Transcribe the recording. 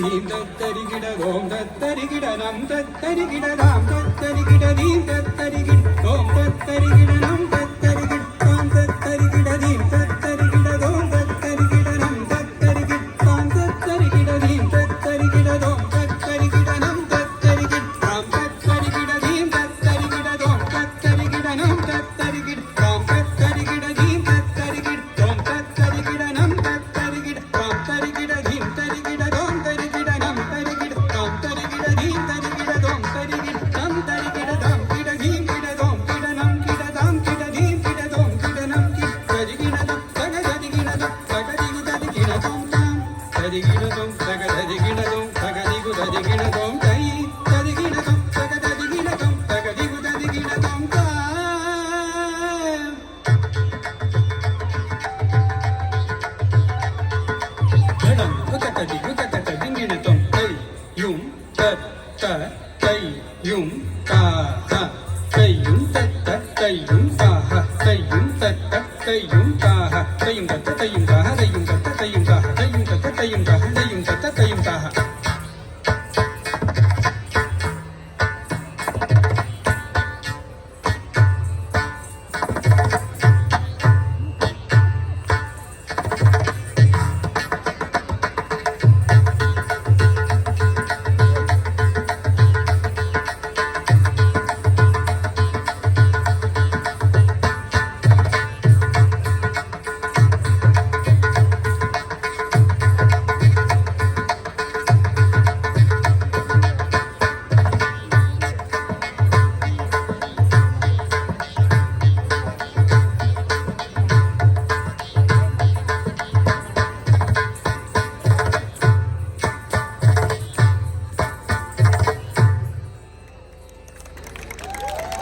theme தத்தரிகிட ஓம் தத்தரிகிட நம் தத்தரிகிட Ram தத்தரிகிட theme தத்தரிகிட ஓம் தத்தரிகிட நம் தத்தரிகிட தாம் தத்தரிகிட தீம் தத்தரிகிட ஓம் தத்தரிகிட நம் தத்தரிகிட தாம் தத்தரிகிட தீம் தத்தரிகிட ஓம் தத்தரிகிட நம் தத்தரிகிட தாம் தத்தரிகிட தீம் தத்தரிகிட ஓம் தத்தரிகிட நம் தத்தரிகிட தாம் தத்தரிகிட தீம் தத்தரிகிட ஓம் தத்தரிகிட நம் தத்தரிகிட தாம் தரிகிட தீம் தரிகிட ஓம் தரிகிட நம் தரிகிட தாம் தரிகிட தீம் தரிகிட ஓம் தரிகிட நம் தரிகிட தாம் கிட தீம் கிட ஓம் கிட நம் கிட தாம் கிட தீம் கிட ஓம் கிட நம் கிட தரிகிட தம் தக தரிகிட தம் தக திகு தரிகிட தம் தாம் தரிகிட தம் தக தரிகிட தம் தக திகு தரிகிட தம் தை தரிகிட தம் தக தரிகிட தம் தக திகு தரிகிட தம் தாம் தடம் உகதடி உகதடி திங்கிட தம் தை யும் தத் த தை யும் தா ஹ தையும் தத்த தையும் தாஹ தையும் தத்த தையும் தாஹ தையும் தத்த தையும் தாஹ தையும் தத்த தையும் தாஹ தையும் தத்த தையும் தாஹ தையும் தத்த தையும் தாஹ